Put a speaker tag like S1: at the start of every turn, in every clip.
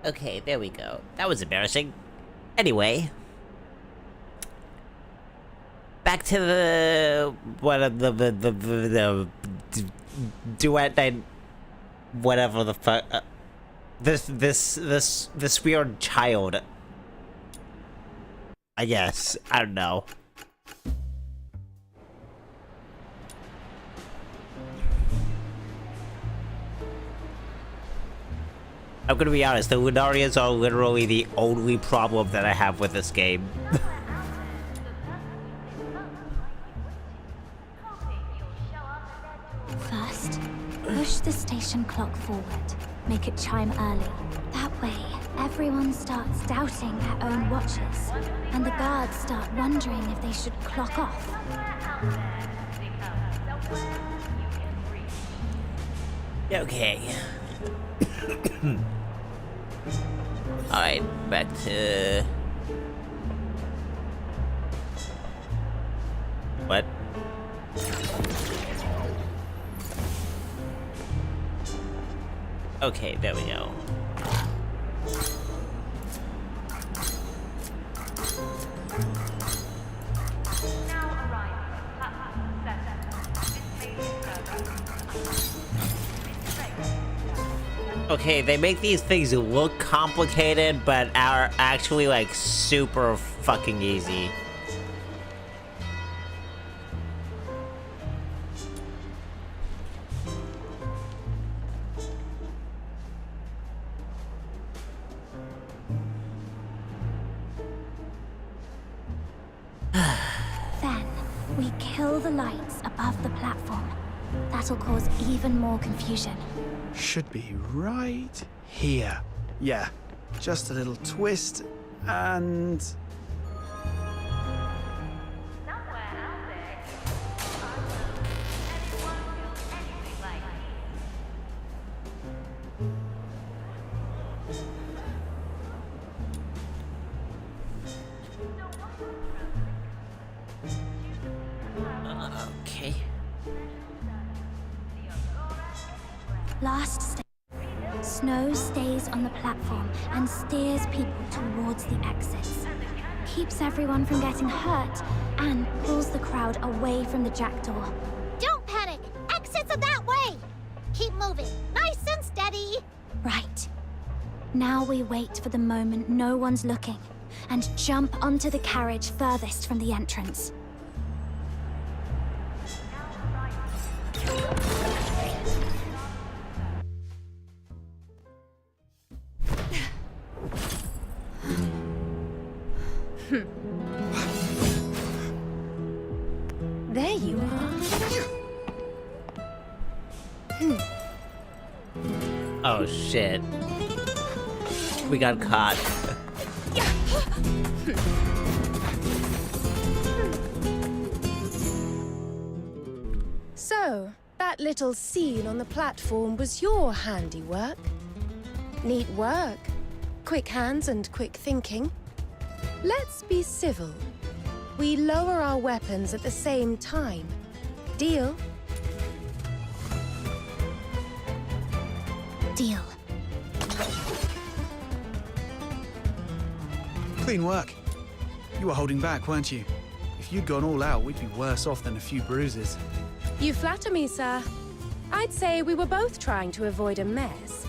S1: Okay, there we go. That was embarrassing. Anyway. Back to the... the duet night... Whatever the fuck... This weird child. I guess. I don't know. I'm gonna be honest, the Lunarians are literally the only problem that I have with this game.
S2: First, push the station clock forward. Make it chime early. That way, everyone starts doubting their own watches, and the guards start wondering if they should clock off.
S1: Okay. Alright, back to... What? Okay, there we go. Okay, they make these things look complicated, but are actually, like, super fucking easy.
S2: Then, we kill the lights above the platform. That'll cause even more confusion.
S3: Should be right here. Yeah, just a little twist and...
S1: Okay.
S2: Last step. Snow stays on the platform and steers people towards the exits. Keeps everyone from getting hurt and pulls the crowd away from the jackdaw.
S4: Don't panic! Exits are that way! Keep moving, nice and steady!
S2: Right. Now we wait for the moment no one's looking and jump onto the carriage furthest from the entrance.
S5: There you are.
S1: Oh shit. We got caught.
S5: So, that little scene on the platform was your handiwork. Neat work. Quick hands and quick thinking. Let's be civil. We lower our weapons at the same time. Deal?
S2: Deal.
S3: Clean work. You were holding back, weren't you? If you'd gone all out, we'd be worse off than a few bruises.
S5: You flatter me, sir. I'd say we were both trying to avoid a mess.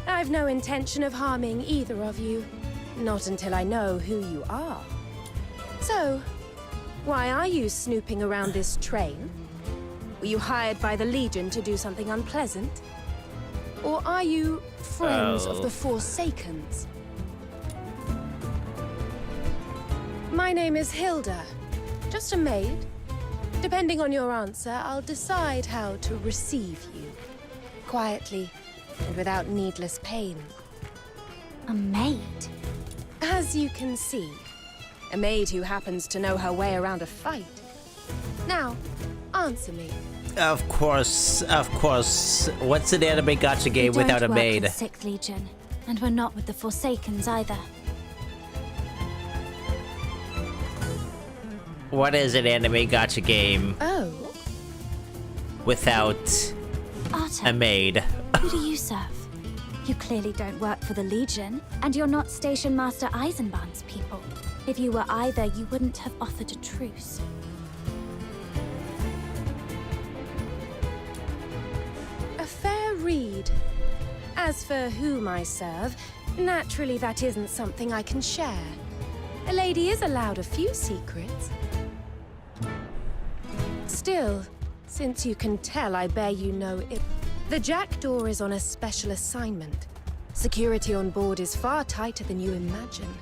S5: I've no intention of harming either of you. Not until I know who you are. So, why are you snooping around this train? Were you hired by the Legion to do something unpleasant? Or are you friends of the Forsakens? My name is Hilda. Just a maid. Depending on your answer, I'll decide how to receive you. Quietly, and without needless pain.
S2: A maid?
S5: As you can see, a maid who happens to know her way around a fight. Now, answer me.
S1: Of course, of course. What's an anime gacha game
S2: We
S1: without a
S2: don't work
S1: maid?
S2: with Sixth Legion, and we're not with the Forsakens either.
S1: What is an anime gacha game
S5: Oh,
S1: without
S2: Arta,
S1: a maid?
S2: who do you serve? You clearly don't work for the Legion, and you're not Station Master Eisenbahn's people. If you were either, you wouldn't have offered a truce.
S5: A fair read. As for whom I serve, naturally that isn't something I can share. A lady is allowed a few secrets. Still, since you can tell, I bear you no ill. The Jackdaw is on a special assignment. Security on board is far tighter than you imagine.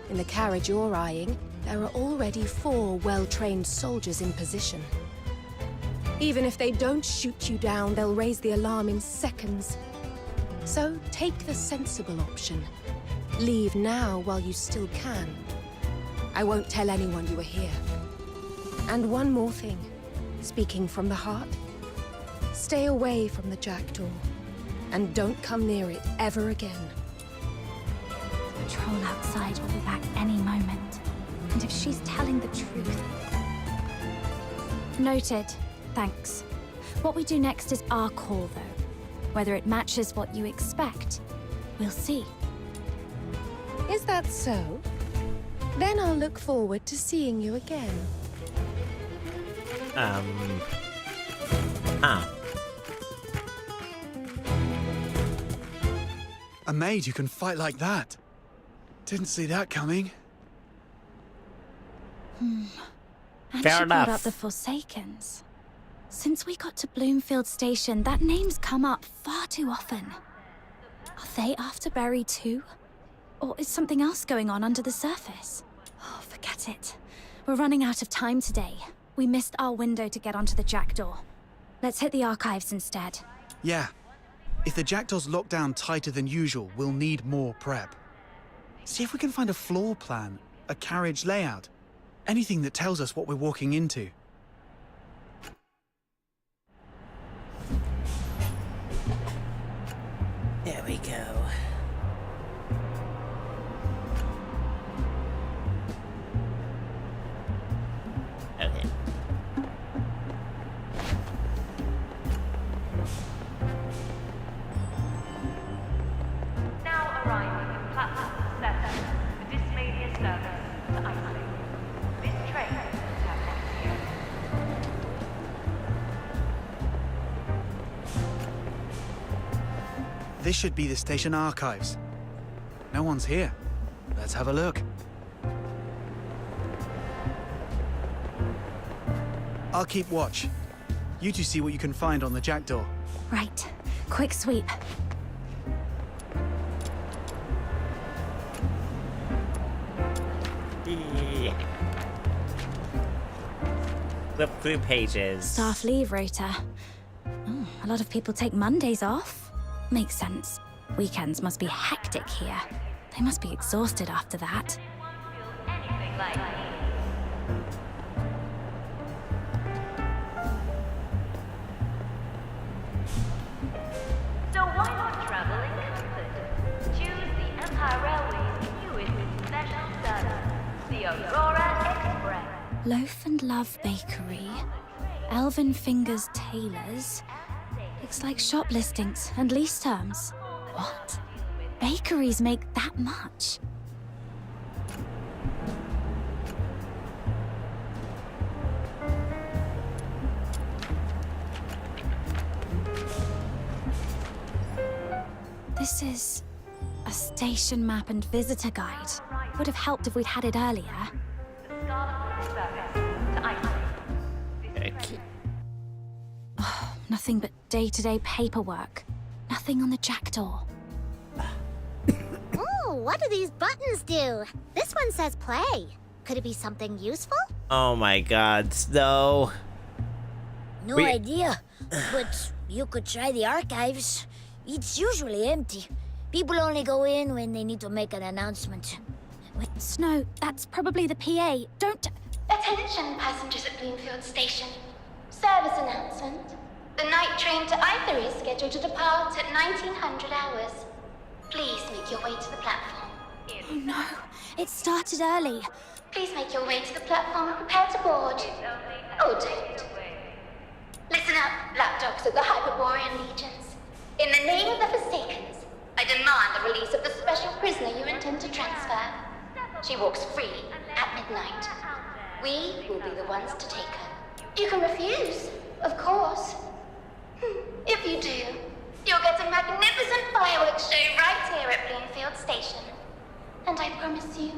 S5: In the carriage you're eyeing, there are already 4 well-trained soldiers in position. Even if they don't shoot you down, they'll raise the alarm in seconds. So take the sensible option. Leave now while you still can. I won't tell anyone you were here. And one more thing, speaking from the heart, stay away from the Jackdaw, and don't come near it ever again.
S2: The patrol outside will be back any moment. And if she's telling the truth... Noted. Thanks. What we do next is our call, though. Whether it matches what you expect, we'll see.
S5: Is that so? Then I'll look forward to seeing you again.
S3: A maid who can fight like that. Didn't see that coming.
S2: And
S1: Fair
S2: she
S1: enough.
S2: brought up the Forsakens. Since we got to Bloomfield Station, that name's come up far too often. Are they after Barry too? Or is something else going on under the surface? Oh, forget it. We're running out of time today. We missed our window to get onto the Jackdaw. Let's hit the archives instead.
S3: Yeah. If the Jackdaw's locked down tighter than usual, we'll need more prep. See if we can find a floor plan, a carriage layout. Anything that tells us what we're walking into.
S1: There we go. Okay.
S6: Now arriving in platform 7, the Dismania service to Iceland. This train will have next here.
S3: This should be the station archives. No one's here. Let's have a look. I'll keep watch. You two see what you can find on the Jackdaw.
S2: Right. Quick sweep.
S1: Yeah. Flip through pages.
S2: Staff leave rota. Oh, a lot of people take Mondays off. Makes sense. Weekends must be hectic here. They must be exhausted after that.
S6: Anything like me. So why not travel in comfort? Choose the Empire Railway's newest special service, the Aurora Express.
S2: Loaf and Love Bakery. Elven Fingers Tailors. Looks like shop listings and lease terms. What? Bakeries make that much? This is a station map and visitor guide. Would have helped if we'd had it earlier.
S6: The Scarlet service to Iceland.
S1: Okay.
S2: Nothing but day-to-day paperwork. Nothing on the Jackdaw.
S4: Ooh, what do these buttons do? This one says play. Could it be something useful?
S1: Oh my god, Snow.
S7: No
S1: We-
S7: idea, but you could try the archives. It's usually empty. People only go in when they need to make an announcement.
S2: Snow, that's probably the PA. Don't...
S8: Attention passengers at Bloomfield Station. Service announcement. The night train to Either is scheduled to depart at 1900 hours. Please make your way to the platform.
S2: Oh no, it started early.
S8: Please make your way to the platform and prepare to board. Oh, don't. Listen up, lapdogs of the Hyperborean legions. In the name of the Forsakens, I demand the release of the special prisoner you intend to transfer. She walks free at midnight. We will be the ones to take her. You can refuse, of course. If you do, you'll get a magnificent fireworks show right here at Bloomfield Station. And I promise you,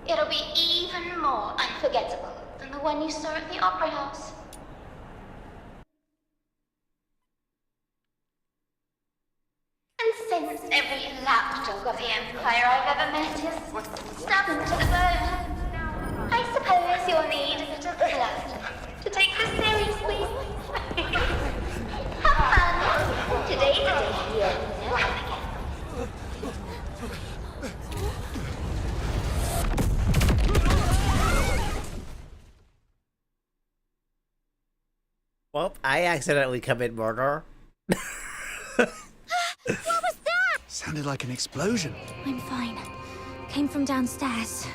S8: it'll be even more unforgettable than the one you saw at the Opera House. And since every lapdog of the Empire I've ever met is stubborn to the bone, I suppose you'll need a little blood to take this seriously. Have fun. Today's a day you'll never forget.
S1: Well, I accidentally commit murder.
S2: What was that?
S3: Sounded like an explosion.
S2: I'm fine. Came from downstairs.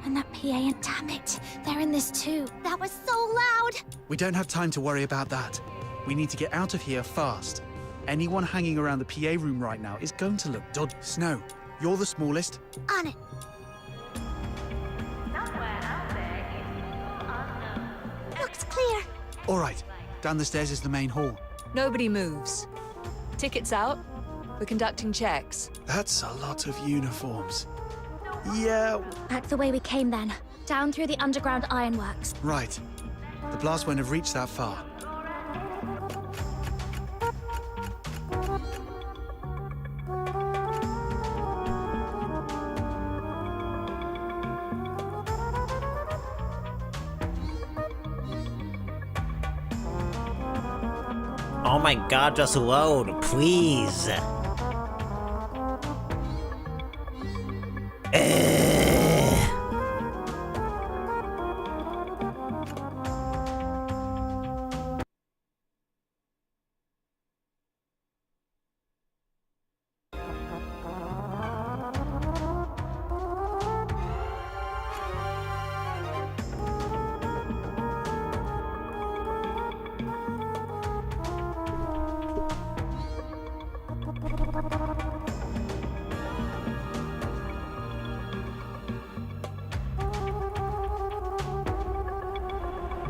S2: And that PA, and damn it, they're in this too. That was so loud.
S3: We don't have time to worry about that. We need to get out of here fast. Anyone hanging around the PA room right now is going to look dodgy. Snow, you're the smallest.
S2: On it.
S6: Somewhere out there is unknown.
S2: Looks clear.
S3: All right, down the stairs is the main hall.
S9: Nobody moves. Tickets out. We're conducting checks.
S3: That's a lot of uniforms. Yeah,
S2: Back the way we came then. Down through the underground ironworks.
S3: right. The blast won't have reached that far.
S1: Oh my god, just load, please.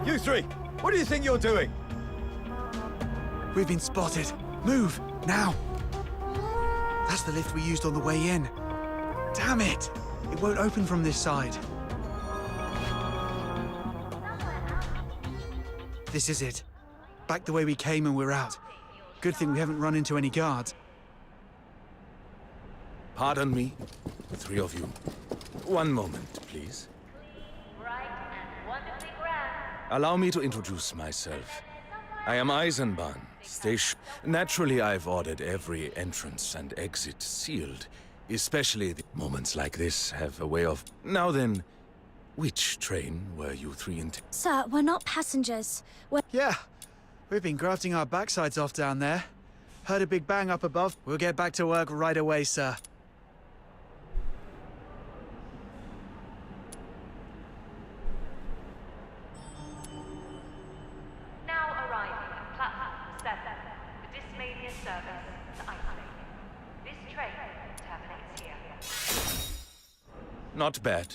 S10: You three, what do you think you're doing?
S3: We've been spotted. Move, now. That's the lift we used on the way in. Damn it! It won't open from this side. This is it. Back the way we came and we're out. Good thing we haven't run into any guards.
S10: Pardon me, the three of you. One moment, please.
S6: Bright and wonderfully grand.
S10: Allow me to introduce myself. I am Eisenbahn, station. Naturally, I've ordered every entrance and exit sealed. Especially the moments like this have a way of... Now then, which train were you three in?
S2: Sir, we're not passengers. We're...
S3: Yeah, we've been grafting our backsides off down there. Heard a big bang up above. We'll get back to work right away, sir.
S6: Now arriving at platform 7, the Dismania service to Iceland. This train terminates here.
S10: Not bad.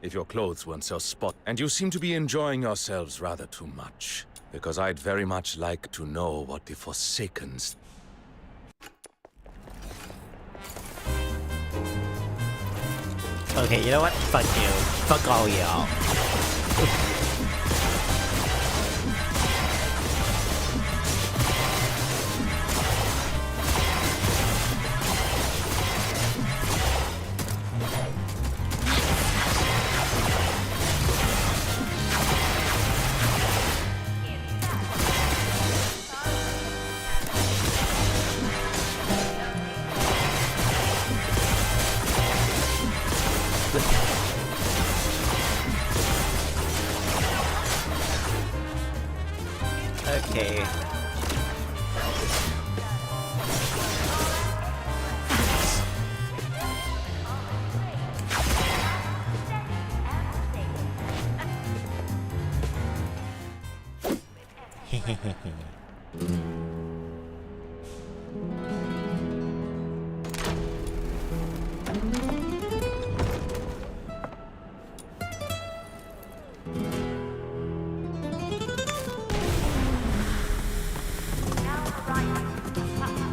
S10: If your clothes weren't so spot. And you seem to be enjoying yourselves rather too much. Because I'd very much like to know what the Forsakens...
S1: Okay, you know what? Fuck you. Fuck all y'all. Okay.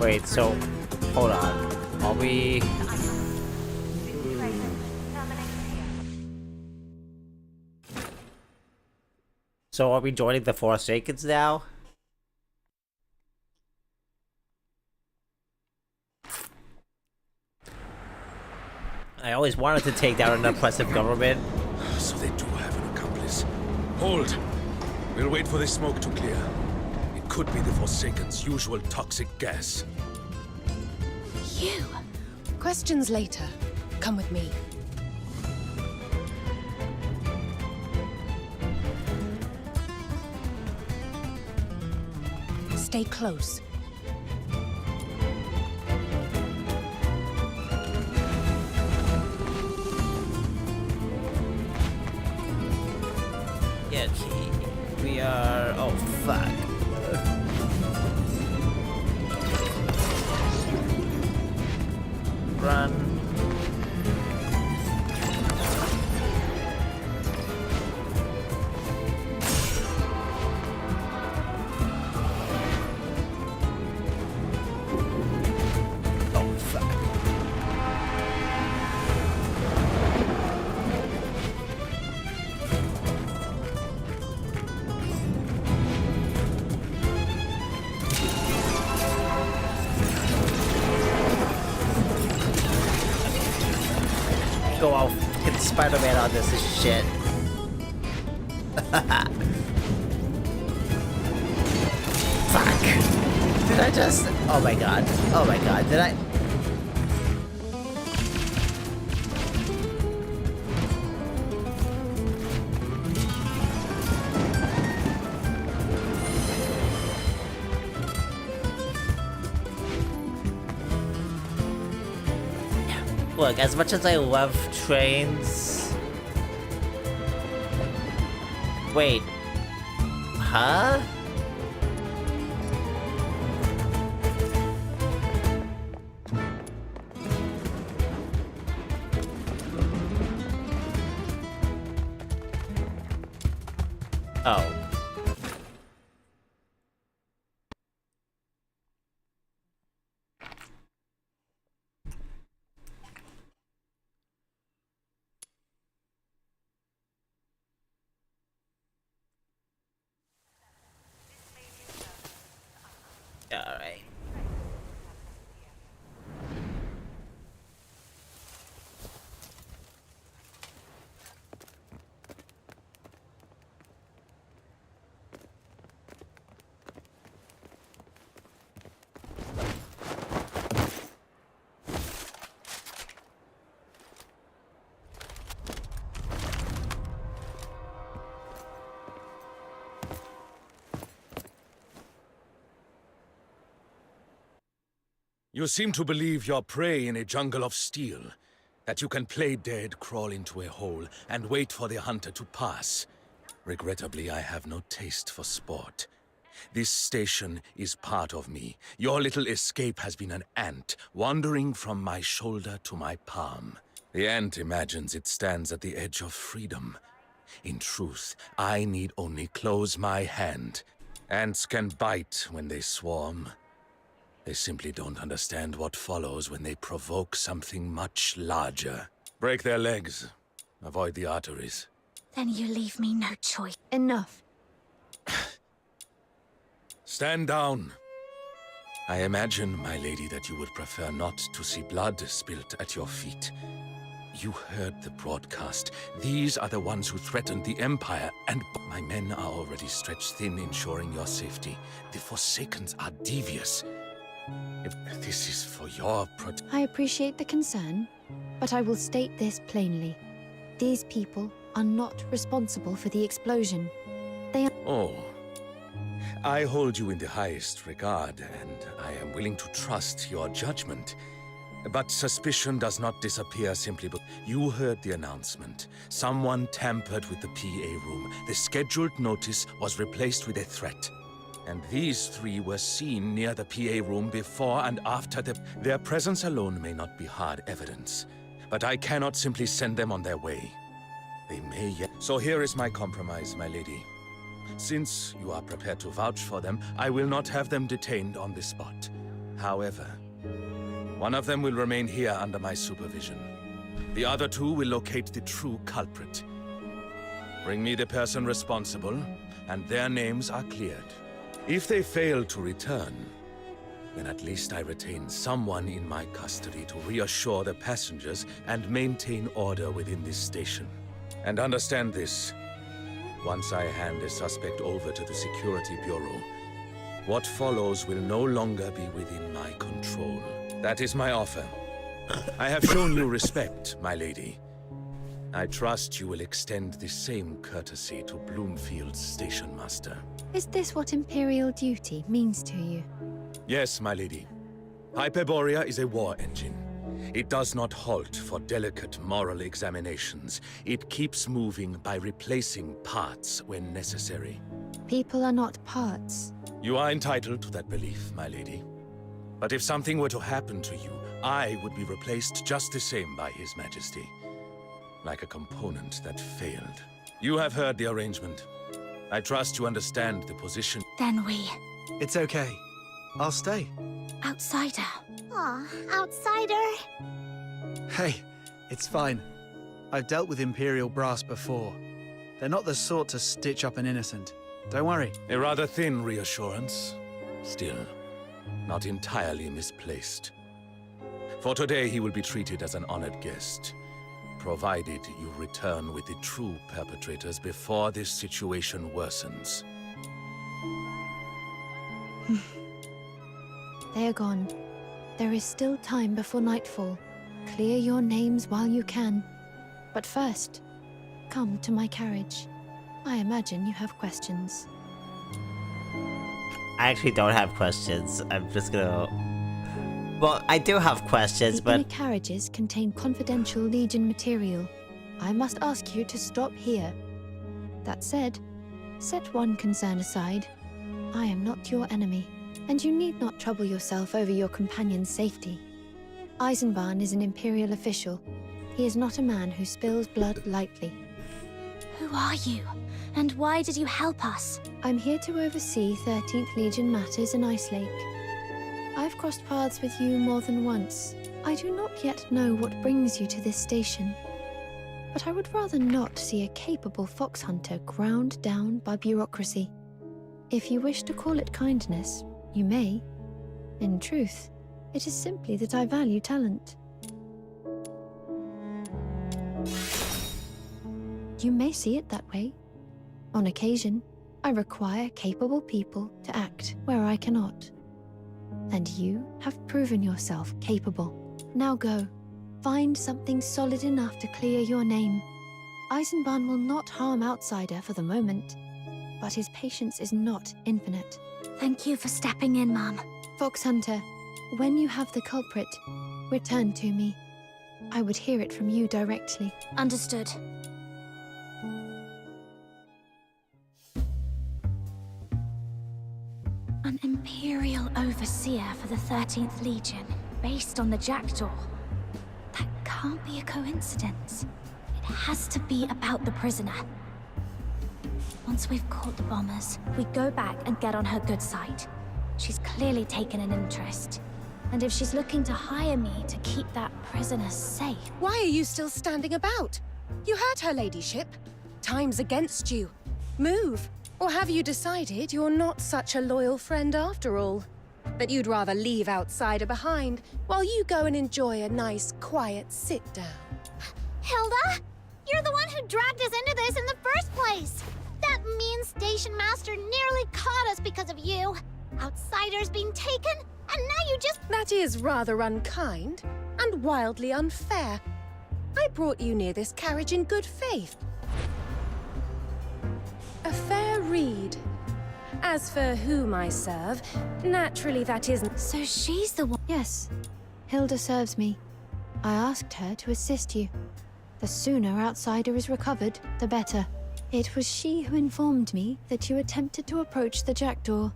S1: Wait, so hold on. Are we? So are we joining the Forsakens now? I always wanted to take down an oppressive government.
S10: So they do have an accomplice. Hold! We'll wait for the smoke to clear. It could be the Forsaken's usual toxic gas.
S5: You! Questions later. Come with me. Stay close.
S1: Yeah, we are... Oh, fuck. Run. Oh, fuck. Go all fucking Spider-Man on this shit. Fuck. Did I just... Oh my god. Oh my god. Did I... Look, as much as I love trains... Wait. Huh? Oh. Alright.
S10: You seem to believe you're prey in a jungle of steel. That you can play dead, crawl into a hole, and wait for the hunter to pass. Regrettably, I have no taste for sport. This station is part of me. Your little escape has been an ant, wandering from my shoulder to my palm. The ant imagines it stands at the edge of freedom. In truth, I need only close my hand. Ants can bite when they swarm. They simply don't understand what follows when they provoke something much larger. Break their legs. Avoid the arteries.
S2: Then you leave me no choice.
S5: Enough.
S10: Stand down. I imagine, my lady, that you would prefer not to see blood spilt at your feet. You heard the broadcast. These are the ones who threatened the Empire, and my men are already stretched thin ensuring your safety. The Forsakens are devious. If this is for your
S11: I appreciate the concern, but I will state this plainly. These people are not responsible for the explosion. They are...
S10: Oh. I hold you in the highest regard, and I am willing to trust your judgment. But suspicion does not disappear simply because you heard the announcement. Someone tampered with the PA room. The scheduled notice was replaced with a threat. And these three were seen near the PA room before and after their presence alone may not be hard evidence. But I cannot simply send them on their way. They may yet... So here is my compromise, my lady. Since you are prepared to vouch for them, I will not have them detained on the spot. However, one of them will remain here under my supervision. The other two will locate the true culprit. Bring me the person responsible, and their names are cleared. If they fail to return, then at least I retain someone in my custody to reassure the passengers and maintain order within this station. And understand this. Once I hand a suspect over to the Security Bureau, what follows will no longer be within my control. That is my offer. I have shown you respect, my lady. I trust you will extend the same courtesy to Bloomfield's station master.
S11: Is this what Imperial duty means to you?
S10: Yes, my lady. Hyperborea is a war engine. It does not halt for delicate moral examinations. It keeps moving by replacing parts when necessary.
S11: People are not parts.
S10: You are entitled to that belief, my lady. But if something were to happen to you, I would be replaced just the same by His Majesty. Like a component that failed. You have heard the arrangement. I trust you understand the position.
S2: Then we...
S3: It's okay. I'll stay.
S2: Outsider.
S4: Aw, outsider.
S3: Hey, it's fine. I've dealt with Imperial brass before. They're not the sort to stitch up an innocent. Don't worry.
S10: A rather thin reassurance. Still, not entirely misplaced. For today, he will be treated as an honored guest, provided you return with the true perpetrators before this situation worsens.
S11: They are gone. There is still time before nightfall. Clear your names while you can. But first, come to my carriage. I imagine you have questions.
S1: I actually don't have questions. I'm just gonna... Well, I do have questions,
S11: The inner
S1: but...
S11: carriages contain confidential Legion material. I must ask you to stop here. That said, set one concern aside. I am not your enemy, and you need not trouble yourself over your companion's safety. Eisenbahn is an Imperial official. He is not a man who spills blood lightly.
S2: Who are you? And why did you help us?
S11: I'm here to oversee 13th Legion matters in Ice Lake. I've crossed paths with you more than once. I do not yet know what brings you to this station. But I would rather not see a capable fox hunter ground down by bureaucracy. If you wish to call it kindness, you may. In truth, it is simply that I value talent. You may see it that way. On occasion, I require capable people to act where I cannot. And you have proven yourself capable. Now go. Find something solid enough to clear your name. Eisenbahn will not harm Outsider for the moment, but his patience is not infinite.
S2: Thank you for stepping in, Mum.
S11: Fox Hunter, when you have the culprit, return to me. I would hear it from you directly.
S2: Understood. An Imperial Overseer for the 13th Legion, based on the Jackdaw. That can't be a coincidence. It has to be about the prisoner. Once we've caught the bombers, we go back and get on her good side. She's clearly taken an interest. And if she's looking to hire me to keep that prisoner safe...
S5: Why are you still standing about? You heard her ladyship. Time's against you. Move. Or have you decided you're not such a loyal friend after all? That you'd rather leave Outsider behind while you go and enjoy a nice, quiet sit-down?
S4: Hilda? You're the one who dragged us into this in the first place! That mean station master nearly caught us because of you! Outsiders being taken, and now you just...
S5: That is rather unkind and wildly unfair. I brought you near this carriage in good faith. A fair read. As for whom I serve, naturally that isn't...
S2: So she's the one...
S11: Yes, Hilda serves me. I asked her to assist you. The sooner Outsider is recovered, the better. It was she who informed me that you attempted to approach the Jackdaw,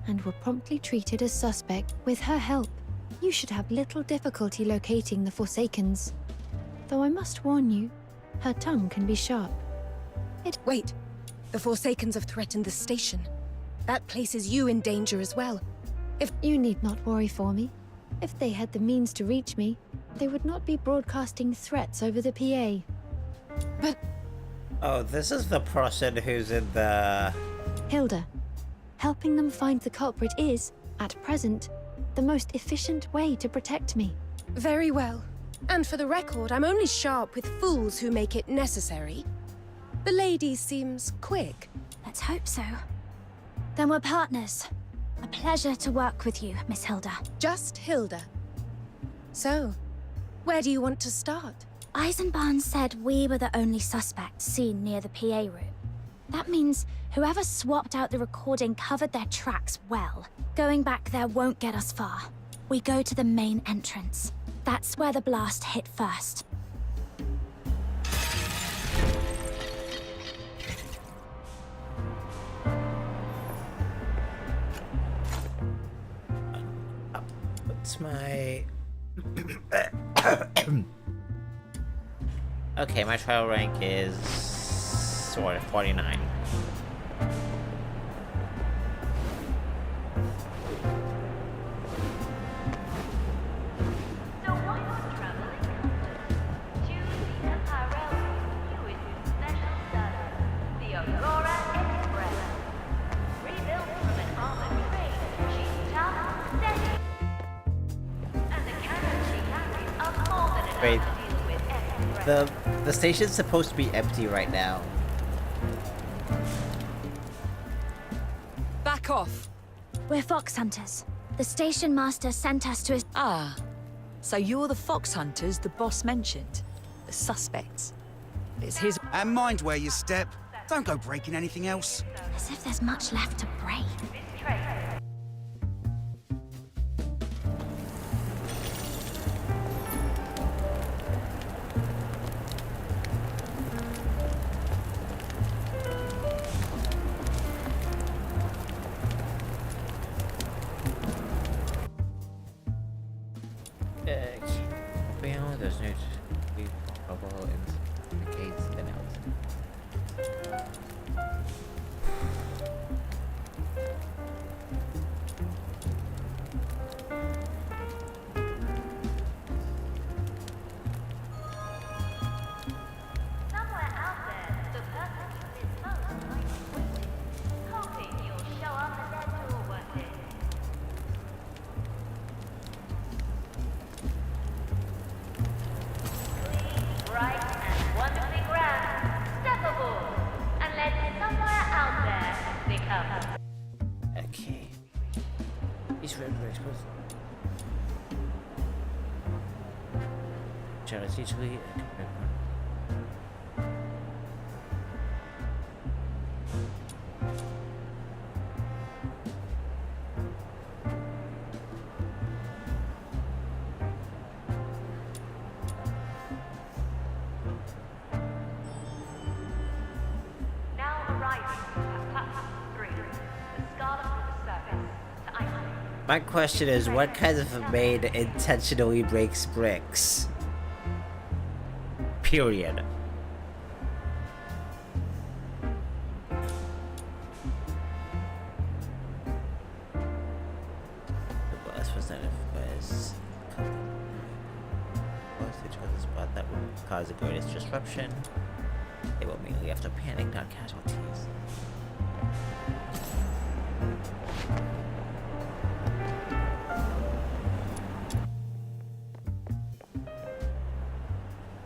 S11: and were promptly treated as suspect. With her help, you should have little difficulty locating the Forsakens. Though I must warn you, her tongue can be sharp.
S5: Wait. The Forsakens have threatened the station. That places you in danger as well. If
S11: You need not worry for me. If they had the means to reach me, they would not be broadcasting threats over the PA.
S1: Oh, this is the person who's in the...
S11: Hilda, helping them find the culprit is, at present, the most efficient way to protect me.
S5: Very well. And for the record, I'm only sharp with fools who make it necessary. The lady seems quick.
S2: Let's hope so. Then we're partners. A pleasure to work with you, Miss Hilda.
S5: Just Hilda. So, where do you want to start?
S2: Eisenbahn said we were the only suspects seen near the PA room. That means whoever swapped out the recording covered their tracks well. Going back there won't get us far. We go to the main entrance. That's where the blast hit first.
S1: What's my... Okay, my trial rank is... 49.
S6: So why not travel in comfort? Choose the Empire Railway's newest special service, the Aurora Express. Rebuilt from an armored train, she's tough, steady, and the cannon she carries are more than enough
S1: Wait.
S6: to deal with any threat.
S1: The station's supposed to be empty right now.
S9: Back off.
S2: We're fox hunters. The station master sent us to his...
S9: Ah, so you're the fox hunters the boss mentioned. The suspects. It's his...
S12: And mind where you step. Don't go breaking anything else.
S2: As if there's much left to break.
S6: This train
S1: Well, there's no trouble in the gates announced.
S6: somewhere out there, the person who is most might be waiting, hoping you'll show up at their door one day. Bright and wonderfully grand. Step aboard and let somewhere out there become.
S1: Okay. These red bricks was... Charles easily...
S6: Now arriving at platform 3, the Scarlet River service to Iceland.
S1: My question is, what kind of a maid intentionally breaks bricks? Period. The blast was not was to choose a spot that would cause the greatest disruption. They will immediately have to panic, not casualties.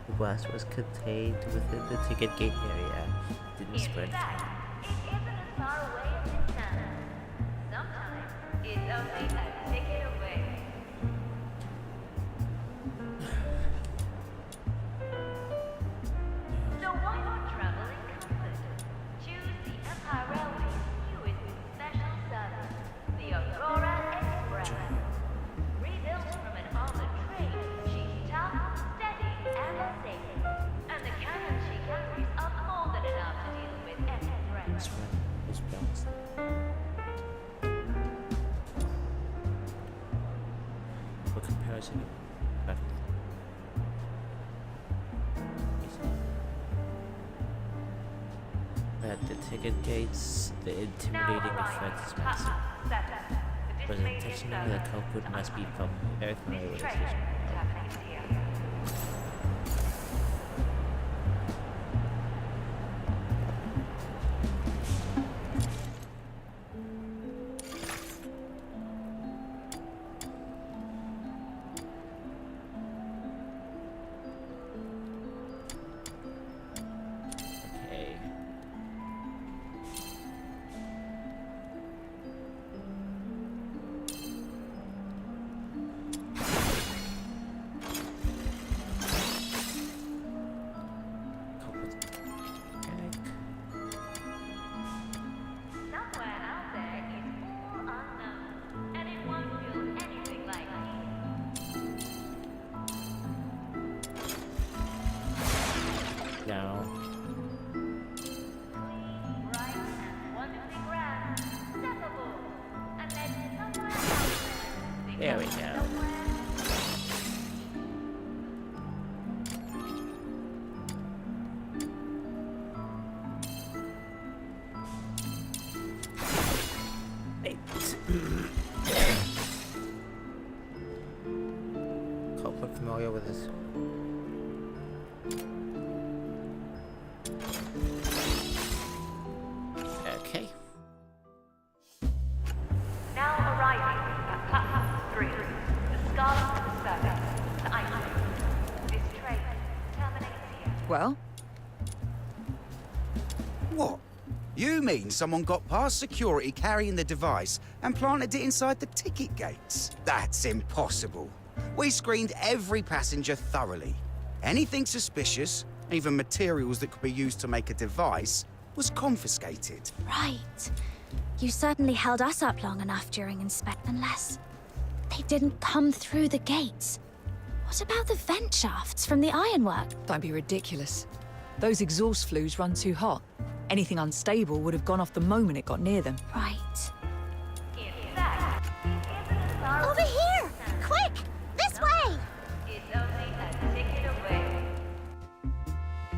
S1: The blast was contained within the ticket gate area. Didn't
S6: In
S1: spread.
S6: fact, it isn't as far away as it sounds. Sometimes it's only a ticket away. So why not travel in comfort? Choose the Empire Railway's newest special service, the Aurora Express. Rebuilt from an armored train, she's tough, steady, and safe. And the cannons she carries are more than enough to deal with any threat.
S1: This one was bounced. For comparison, at the ticket gates, the intimidating effect is massive. Was it intentional? The culprit must be very familiar with this issue. There we go. Culprit familiar with this. Okay.
S6: Now arriving at platform 3, the Scarlet of the Service, the item. This train terminates here.
S9: Well,
S12: What? You mean someone got past security carrying the device and planted it inside the ticket gates? That's impossible. We screened every passenger thoroughly. Anything suspicious, even materials that could be used to make a device, was confiscated.
S2: Right. You certainly held us up long enough during inspection, unless they didn't come through the gates. What about the vent shafts from the ironwork?
S9: don't be ridiculous. Those exhaust flues run too hot. Anything unstable would have gone off the moment it got near them.
S2: Right.
S6: In fact, the evidence are
S4: Over here! Quick! This way!
S6: is only a ticket away.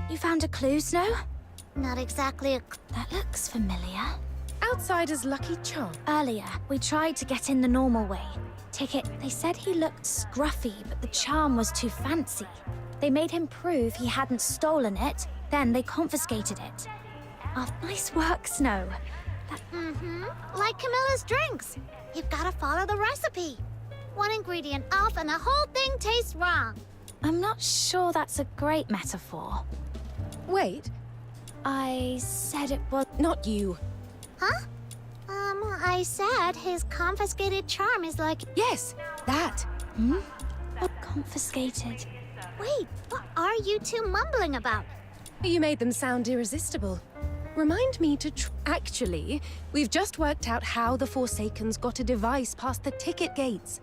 S2: You found a clue, Snow?
S4: Not exactly a...
S2: That looks familiar.
S5: Outsider's lucky charm.
S2: Earlier, we tried to get in the normal way. Ticket, they said he looked scruffy, but the charm was too fancy. They made him prove he hadn't stolen it, then they confiscated it. Oh, nice work, Snow.
S4: Like Camilla's drinks. You've gotta follow the recipe. One ingredient off and the whole thing tastes wrong.
S2: I'm not sure that's a great metaphor.
S5: Wait,
S2: I said it was...
S5: not you.
S4: Huh? I said his confiscated charm is like...
S5: Yes, that.
S2: What confiscated?
S4: Wait, what are you two mumbling about?
S5: You made them sound irresistible. Remind me to Actually, we've just worked out how the Forsakens got a device past the ticket gates.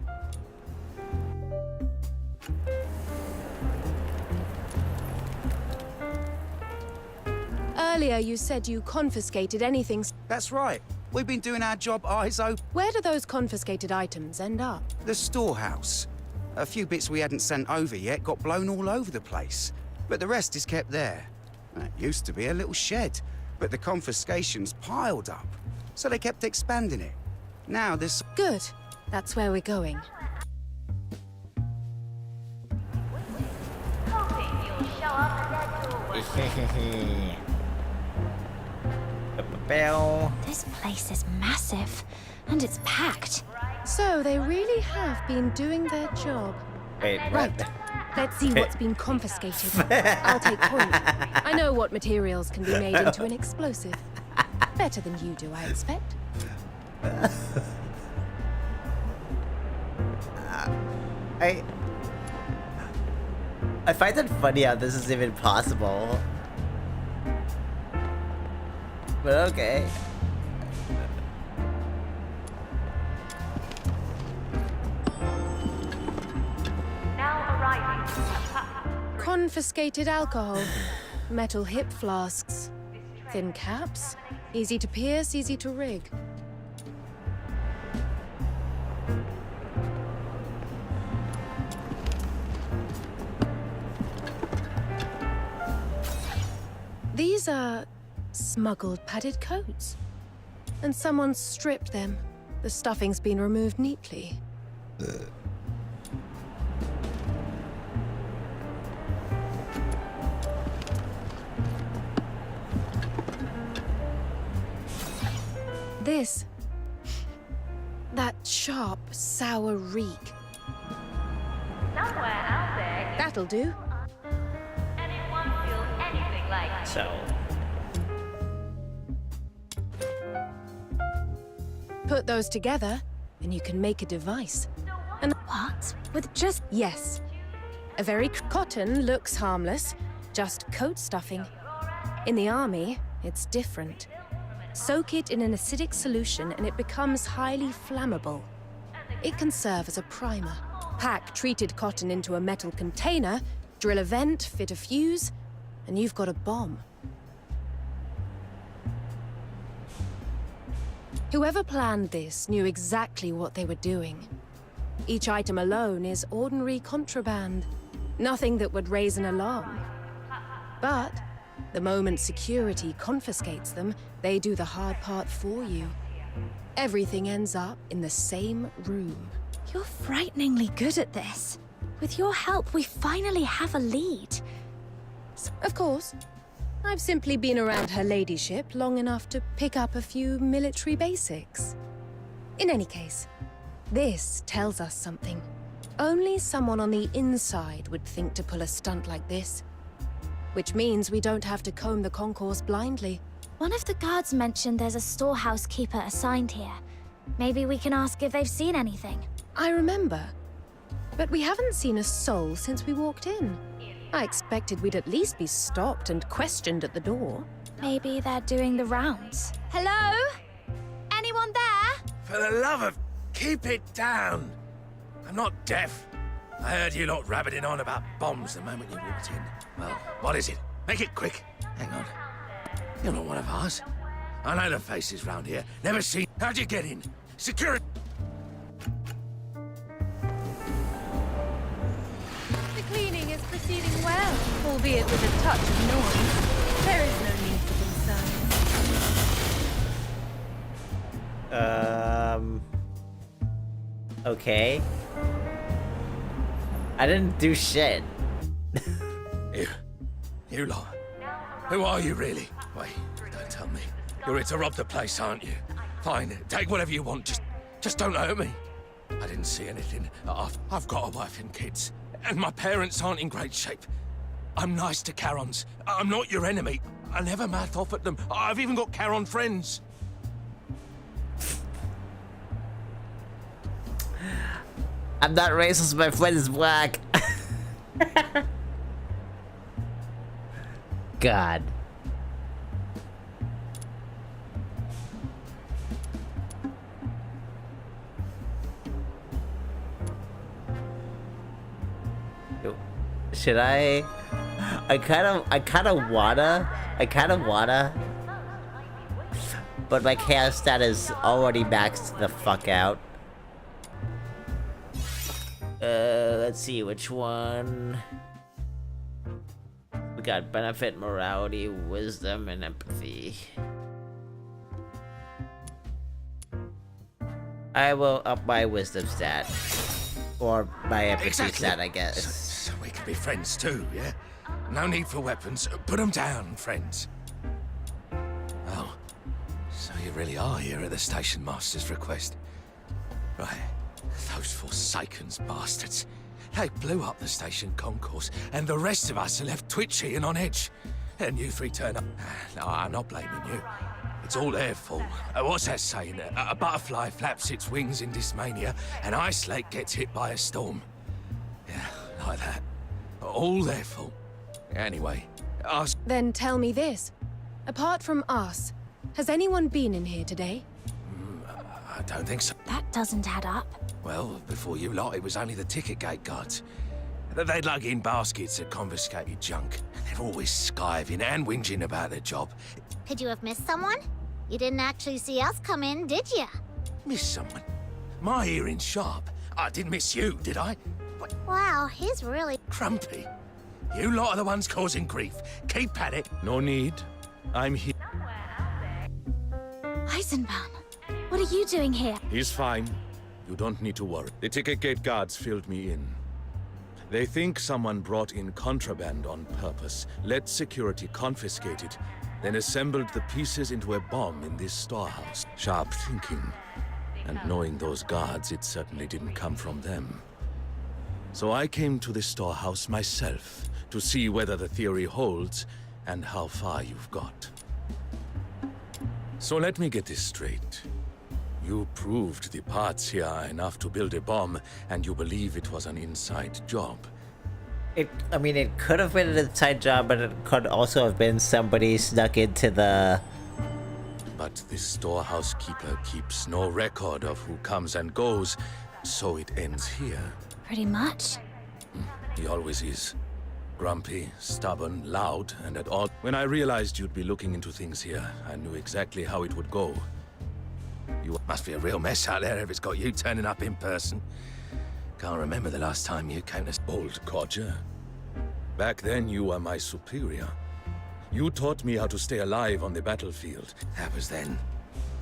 S5: Earlier you said you confiscated anything.
S12: That's right. We've been doing our job eyes open.
S5: Where do those confiscated items end up?
S12: The storehouse. A few bits we hadn't sent over yet got blown all over the place, but the rest is kept there. It used to be a little shed, but the confiscations piled up, so they kept expanding it. Now there's...
S5: Good. That's where we're going.
S6: Hoping you'll show up at that doorway.
S1: Bell.
S2: This place is massive, and it's packed.
S5: So they really have been doing their job.
S1: Wait,
S5: Right.
S1: what?
S5: Let's see what's been confiscated. I'll take point. I know what materials can be made into an explosive. Better than you do, I expect.
S1: I find it funny how this is even possible. But okay.
S6: Now arriving at platform 3.
S5: Confiscated alcohol, metal hip flasks, thin caps, easy to pierce, easy to rig. These are smuggled padded coats. And someone stripped them, The stuffing's been removed neatly. This. That sharp, sour reek.
S6: Somewhere out there,
S5: That'll do.
S6: and it won't feel anything like it.
S1: So,
S5: Put those together, and you can make a device. And
S2: What? With just...
S5: yes, a very cotton looks harmless, just coat stuffing. In the army, it's different. Soak it in an acidic solution and it becomes highly flammable. It can serve as a primer. Pack treated cotton into a metal container, drill a vent, fit a fuse, and you've got a bomb. Whoever planned this knew exactly what they were doing. Each item alone is ordinary contraband. Nothing that would raise an alarm. But the moment security confiscates them, they do the hard part for you. Everything ends up in the same room.
S2: You're frighteningly good at this. With your help, we finally have a lead.
S5: Of course, I've simply been around her ladyship long enough to pick up a few military basics. In any case, this tells us something. Only someone on the inside would think to pull a stunt like this. Which means we don't have to comb the concourse blindly.
S2: One of the guards mentioned there's a storehouse keeper assigned here. Maybe we can ask if they've seen anything.
S5: I remember. But we haven't seen a soul since we walked in. I expected we'd at least be stopped and questioned at the door.
S2: Maybe they're doing the rounds. Hello? Anyone there?
S10: For the love of... keep it down! I'm not deaf. I heard you lot rabbiting on about bombs the moment you walked in. Well, what is it? Make it quick. Hang on. You're not one of ours. I know the faces round here. Never seen... How'd you get in? Security...
S5: The cleaning is proceeding well, albeit with a touch of noise. There is no need for concern.
S1: Okay. I didn't do shit.
S10: You lot. Who are you, really? Wait, don't tell me. You're here to rob the place, aren't you? Fine, take whatever you want, just don't hurt me. I didn't see anything. I've got a wife and kids, and my parents aren't in great shape. I'm nice to Charons. I'm not your enemy. I never mouth off at them. I've even got Charon friends.
S1: I'm not racist, my friend is black. God. Should I kind of wanna, but my chaos stat is already maxed the fuck out. Let's see which one. We got benefit, morality, wisdom, and empathy. I will up my wisdom stat. Or my empathy stat, I guess.
S10: So we can be friends too, yeah? No need for weapons. Put them down, friends. Oh, so you really are here at the station master's request. Right. Those Forsaken's bastards. They blew up the station concourse, and the rest of us are left twitchy and on edge. And you three turn up. No, I'm not blaming you. It's all their fault. What's that saying? A butterfly flaps its wings in dysmania, and Ice Lake gets hit by a storm. Yeah, like that. All their fault. Anyway, us...
S5: Then tell me this. Apart from us, has anyone been in here today?
S10: I don't think so.
S2: That doesn't add up.
S10: Well, before you lot, it was only the ticket gate guards. They lug in baskets of confiscated junk. They're always skiving and whinging about their job.
S4: Could you have missed someone? You didn't actually see us come in, did you?
S10: Miss someone? My hearing's sharp. I didn't miss you, did I? What?
S4: Wow, he's really...
S10: Grumpy. You lot are the ones causing grief. Keep at it. No need. I'm here.
S2: Eisenbahn. What are you doing here?
S10: He's fine. You don't need to worry. The ticket gate guards filled me in. They think someone brought in contraband on purpose, let security confiscate it, then assembled the pieces into a bomb in this storehouse. Sharp thinking. And knowing those guards, it certainly didn't come from them. So I came to this storehouse myself, to see whether the theory holds, and how far you've got. So let me get this straight. You proved the parts here are enough to build a bomb, and you believe it was an inside job.
S1: I mean, it could have been an inside job, but it could also have been somebody snuck into the...
S10: But this storehouse keeper keeps no record of who comes and goes, so it ends here.
S2: Pretty much.
S10: He always is. Grumpy, stubborn, loud, and at all. When I realized you'd be looking into things here, I knew exactly how it would go. You must be a real mess out there if it's got you turning up in person. Can't remember the last time you came to old codger. Back then, you were my superior. You taught me how to stay alive on the battlefield. That was then.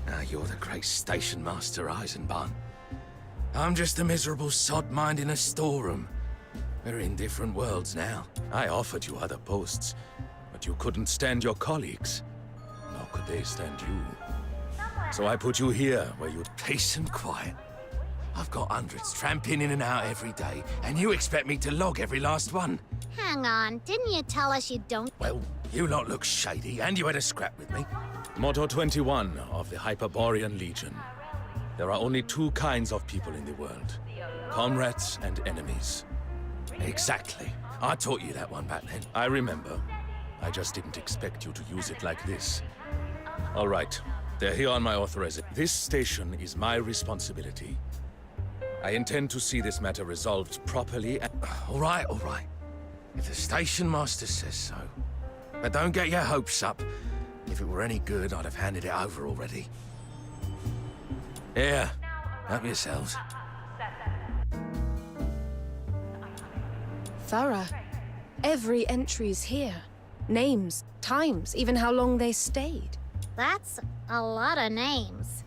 S10: Now you're the great station master, Eisenbahn. I'm just a miserable sod minding a storeroom. We're in different worlds now. I offered you other posts, but you couldn't stand your colleagues. Nor could they stand you. So I put you here, where you're peace and quiet. I've got hundreds tramping in and out every day, and you expect me to log every last one.
S4: Hang on, didn't you tell us you don't?
S10: Well, you lot look shady, and you had a scrap with me. Motto 21 of the Hyperborean Legion. There are only two kinds of people in the world. Comrades and enemies. Exactly. I taught you that one back then. I remember. I just didn't expect you to use it like this. All right. They're here on my authorization. This station is my responsibility. I intend to see this matter resolved properly and... All right. If the station master says so. But don't get your hopes up. If it were any good, I'd have handed it over already. Here, help yourselves.
S5: Thorough. Every entry's here. Names, times, even how long they stayed.
S4: That's a lot of names.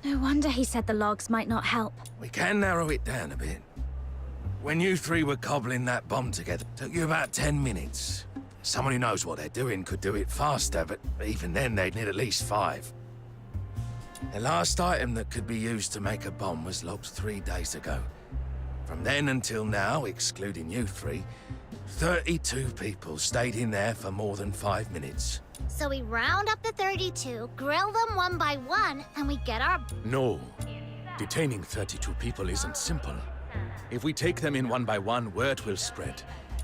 S2: No wonder he said the logs might not help.
S10: We can narrow it down a bit. When you three were cobbling that bomb together, it took you about 10 minutes. Someone who knows what they're doing could do it faster, but even then they'd need at least 5. The last item that could be used to make a bomb was logged 3 days ago. From then until now, excluding you three, 32 people stayed in there for more than 5 minutes.
S4: So we round up the 32, grill them one by one, and we get our...
S10: No. Detaining 32 people isn't simple. If we take them in one by one, word will spread.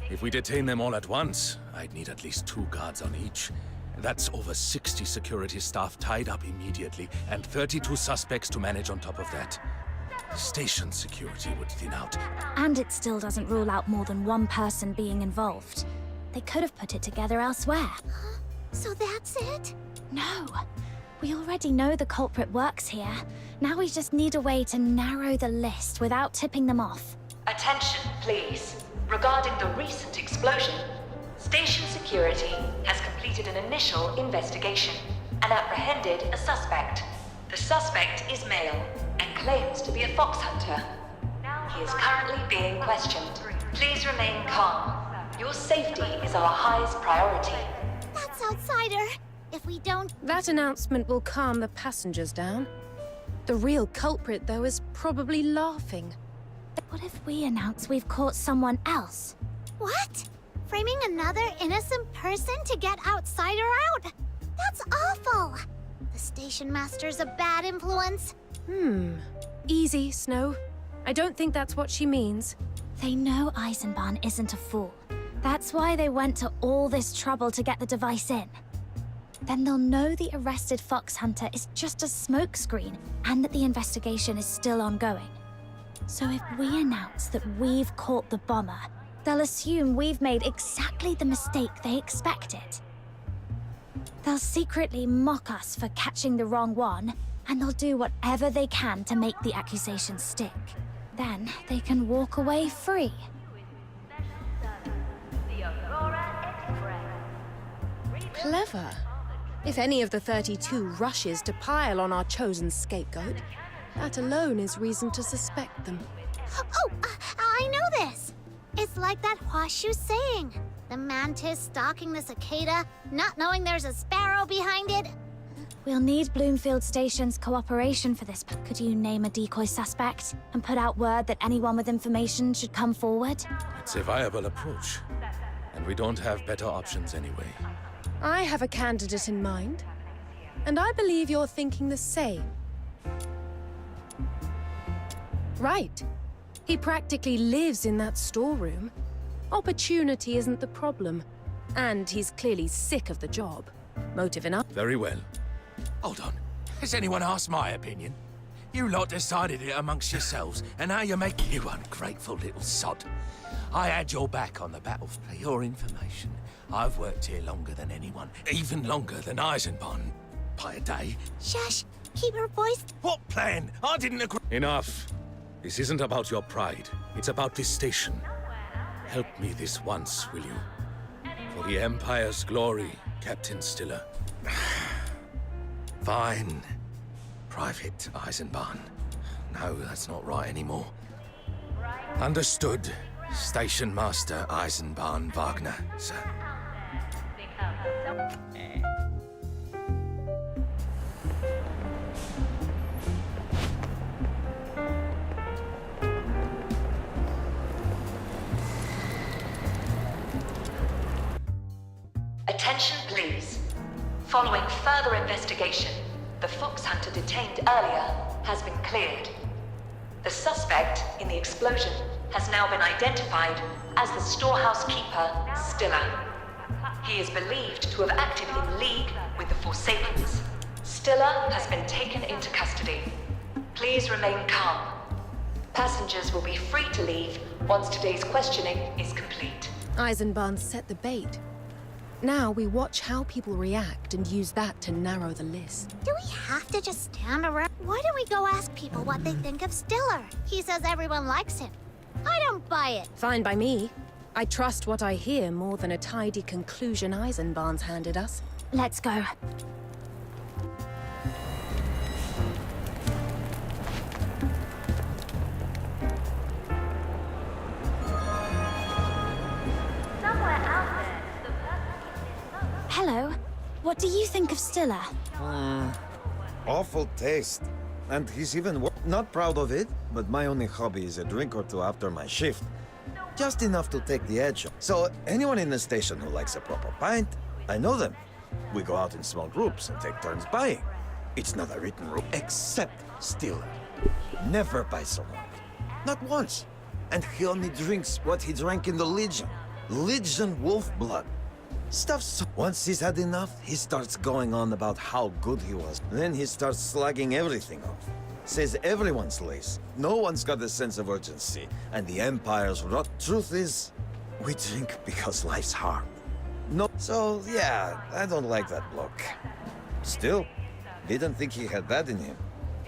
S10: If we detain them all at once, I'd need at least 2 guards on each. And that's over 60 security staff tied up immediately, and 32 suspects to manage on top of that. Station security would thin out.
S2: And it still doesn't rule out more than one person being involved. They could have put it together elsewhere.
S4: So that's it?
S2: No. We already know the culprit works here. Now we just need a way to narrow the list without tipping them off.
S13: Attention, please. Regarding the recent explosion, station security has completed an initial investigation and apprehended a suspect. The suspect is male and claims to be a fox hunter. He is currently being questioned. Please remain calm. Your safety is our highest priority.
S4: That's Outsider. If we don't...
S5: That announcement will calm the passengers down. The real culprit, though, is probably laughing.
S2: What if we announce we've caught someone else?
S4: What? Framing another innocent person to get Outsider out? That's awful! The station master's a bad influence.
S5: Easy, Snow. I don't think that's what she means.
S2: They know Eisenbahn isn't a fool. That's why they went to all this trouble to get the device in. Then they'll know the arrested fox hunter is just a smokescreen and that the investigation is still ongoing. So if we announce that we've caught the bomber, they'll assume we've made exactly the mistake they expected. They'll secretly mock us for catching the wrong one, and they'll do whatever they can to make the accusation stick. Then they can walk away free.
S5: Clever. If any of the 32 rushes to pile on our chosen scapegoat, that alone is reason to suspect them.
S4: Oh, I know this! It's like that horseshoe saying. The mantis stalking the cicada, not knowing there's a sparrow behind it.
S2: We'll need Bloomfield Station's cooperation for this. Could you name a decoy suspect and put out word that anyone with information should come forward?
S10: It's a viable approach. And we don't have better options anyway.
S5: I have a candidate in mind, and I believe you're thinking the same. Right. He practically lives in that storeroom. Opportunity isn't the problem, and he's clearly sick of the job. Motive enough.
S10: Very well.
S14: Hold on. Has anyone asked my opinion? You lot decided it amongst yourselves, and now you're making you ungrateful little sod. I had your back on the battle. For your information, I've worked here longer than anyone, even longer than Eisenbahn. By a day.
S4: Shush! Keep your voice.
S14: What plan? I didn't agree.
S10: Enough. This isn't about your pride. It's about this station. Help me this once, will you? For the Empire's glory, Captain Stiller.
S14: Fine. Private Eisenbahn. No, that's not right anymore. Understood. Station Master Eisenbahn Wagner, sir.
S13: Attention, please. Following further investigation, the fox hunter detained earlier has been cleared. The suspect in the explosion has now been identified as the storehouse keeper, Stiller. He is believed to have acted in league with the Forsakens. Stiller has been taken into custody. Please remain calm. Passengers will be free to leave once today's questioning is complete.
S5: Eisenbahn set the bait. Now we watch how people react and use that to narrow the list.
S4: Do we have to just stand around? Why don't we go ask people what they think of Stiller? He says everyone likes him. I don't buy it.
S5: Fine by me. I trust what I hear more than a tidy conclusion Eisenbahn's handed us.
S2: Let's go. Hello. What do you think of Stiller?
S15: Awful taste. And he's even not proud of it, but my only hobby is a drink or two after my shift. Just enough to take the edge off. So anyone in the station who likes a proper pint, I know them. We go out in small groups and take turns buying. It's not a written rule, except Stiller. Never buys someone. Not once. And he only drinks what he drank in the Legion. Legion wolf blood. Stuff so once he's had enough, he starts going on about how good he was. Then he starts slugging everything off. Says everyone's lazy. No one's got a sense of urgency. And the Empire's rot truth is, we drink because life's hard. No, so yeah, I don't like that bloke. Still, didn't think he had that in him.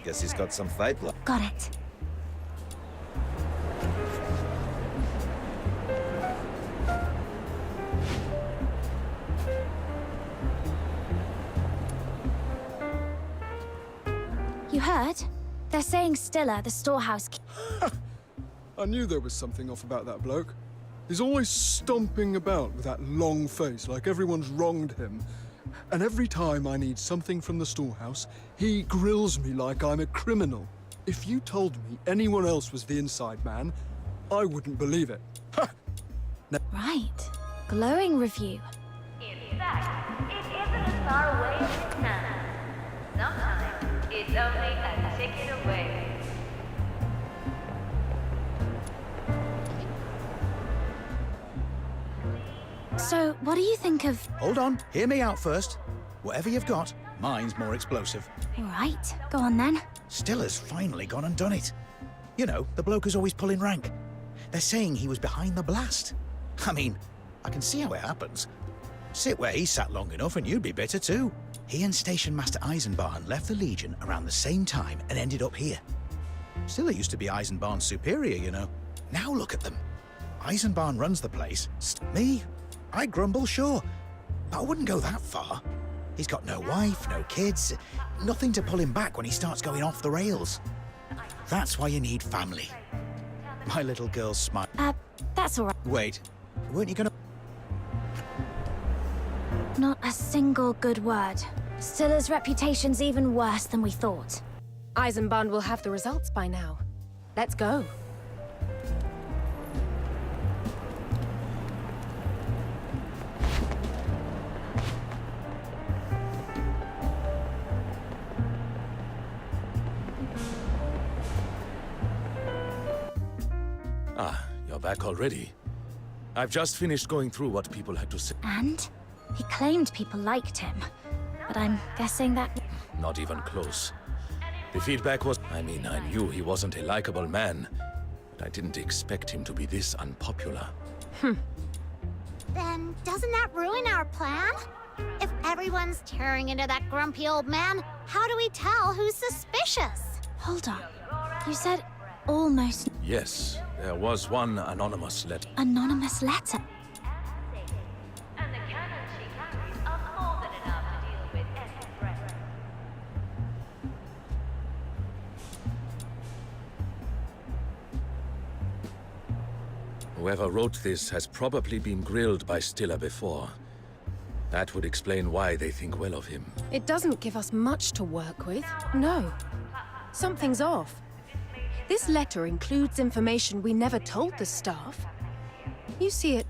S15: Guess he's got some fight left.
S2: Got it. You heard? They're saying Stiller, the storehouse.
S16: I knew there was something off about that bloke. He's always stomping about with that long face, like everyone's wronged him. And every time I need something from the storehouse, he grills me like I'm a criminal. If you told me anyone else was the inside man, I wouldn't believe it.
S2: Right. Glowing review.
S6: In fact, it isn't as far away as it sounds. Sometimes it's only a ticket away.
S2: So, what do you think of...
S3: Hold on, hear me out first. Whatever you've got, mine's more explosive.
S2: All right, go on then.
S3: Stiller's finally gone and done it. You know, the bloke who's always pulling rank. They're saying he was behind the blast. I mean, I can see how it happens. Sit where he sat long enough and you'd be bitter too. He and Station Master Eisenbahn left the Legion around the same time and ended up here. Stiller used to be Eisenbahn's superior, you know. Now look at them. Eisenbahn runs the place. Me? I grumble, sure. But I wouldn't go that far. He's got no wife, no kids, nothing to pull him back when he starts going off the rails. That's why you need family. My little girl smile.
S2: That's all right.
S3: Wait, weren't you gonna...
S2: Not a single good word. Stilla's reputation's even worse than we thought.
S5: Eisenbahn will have the results by now. Let's go.
S10: Ah, you're back already. I've just finished going through what people had to say.
S2: And? He claimed people liked him. But I'm guessing that...
S10: Not even close. The feedback was... I mean, I knew he wasn't a likable man, but I didn't expect him to be this unpopular.
S4: Then doesn't that ruin our plan? If everyone's tearing into that grumpy old man, how do we tell who's suspicious?
S2: Hold on. You said almost...
S10: Yes, there was one anonymous letter.
S2: Anonymous letter.
S6: And the cannons she carries are more than enough to deal with any threat.
S10: Whoever wrote this has probably been grilled by Stilla before. That would explain why they think well of him.
S5: It doesn't give us much to work with. No. Something's off. This letter includes information we never told the staff. You see it...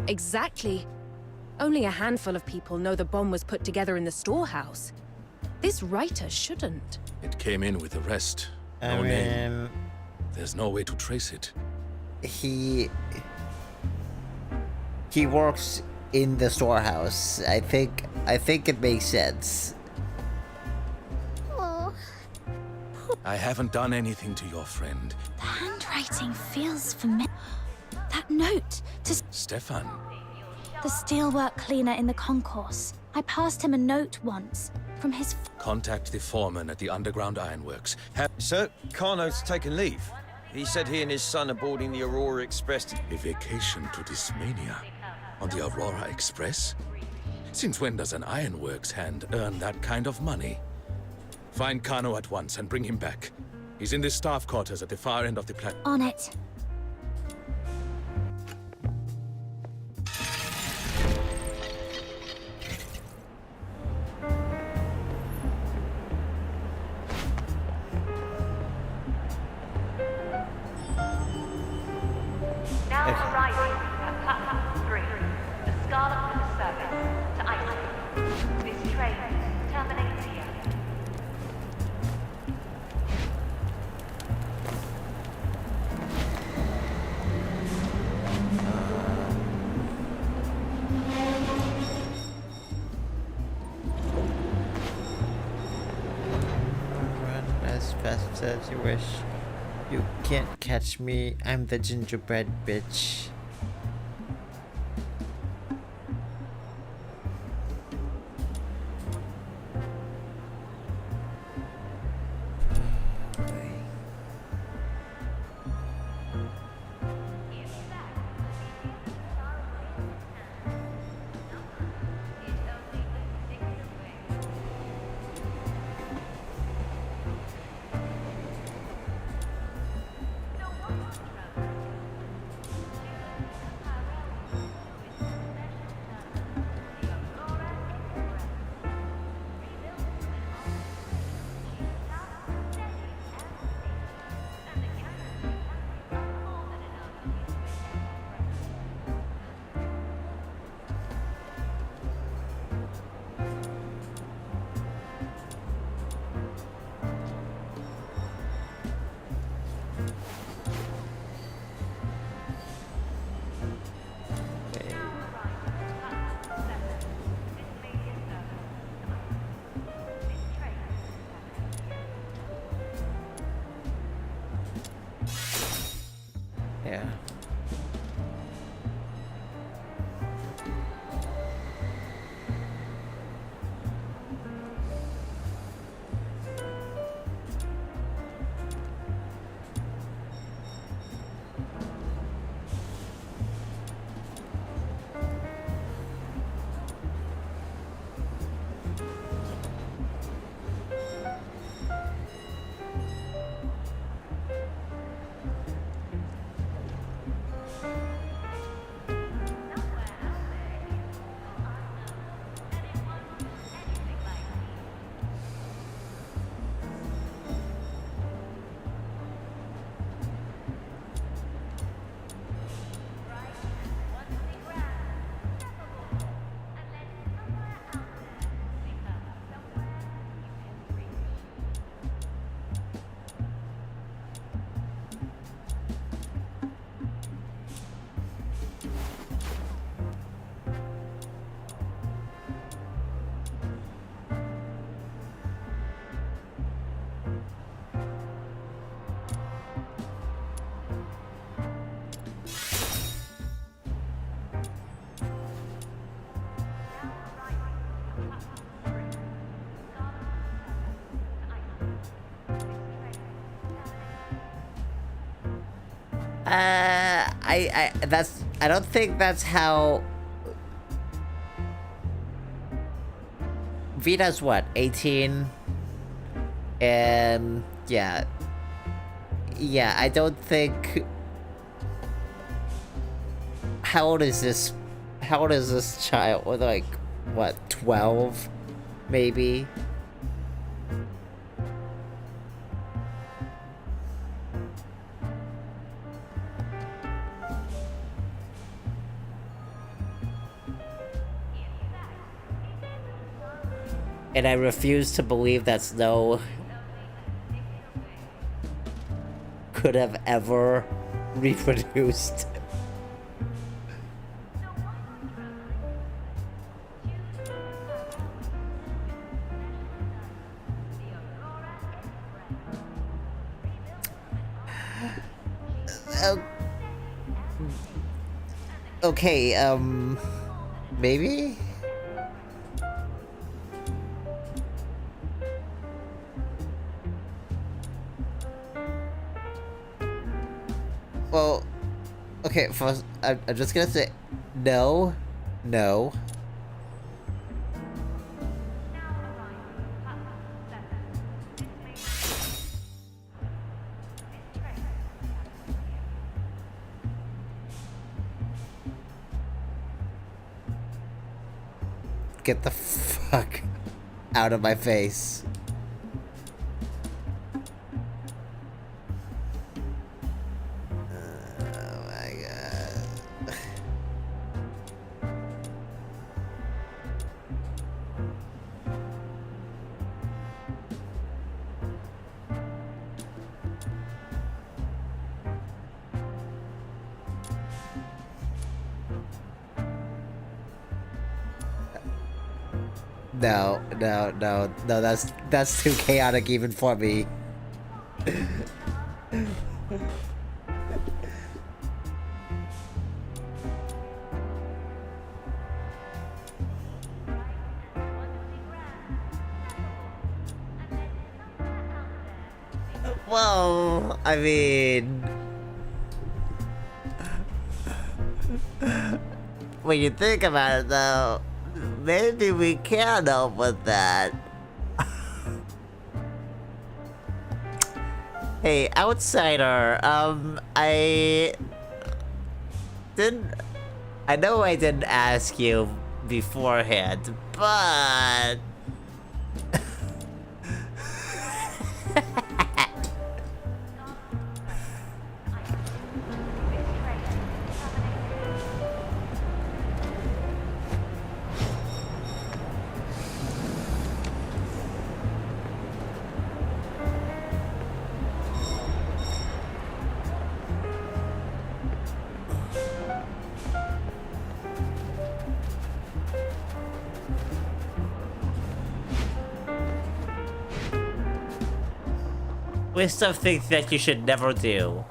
S5: Exactly. Only a handful of people know the bomb was put together in the storehouse. This writer shouldn't.
S10: It came in with the rest. No name. There's no way to trace it.
S1: He works in the storehouse. I think it makes sense.
S4: Oh.
S10: I haven't done anything to your friend.
S2: The handwriting feels familiar. That note to
S10: Stefan.
S2: the steelwork cleaner in the concourse. I passed him a note once from his...
S10: Contact the foreman at the underground ironworks.
S15: Sir, Carno's taken leave. He said he and his son are boarding the Aurora Express.
S10: A vacation to Dismania? On the Aurora Express? Since when does an ironworks hand earn that kind of money? Find Kano at once and bring him back. He's in the staff quarters at the far end of the platform.
S2: On it.
S6: Now arriving at platform 3, the Scarlet for the service to Iceland. This train terminates here.
S1: Run as fast as you wish. You can't catch me. I'm the gingerbread bitch. I don't think that's how... Vita's what, 18? And yeah. Yeah, I don't think... How old is this child? Like, what, 12? Maybe? And I refuse to believe that Snow could have ever reproduced. Okay, maybe? Well, okay, first, I'm just gonna say no, no. Get the fuck out of my face. No, that's too chaotic even for me. Well, I mean... When you think about it, though, maybe we can help with that. Hey, outsider, I know I didn't ask you beforehand, but... We stuff things that you should never do.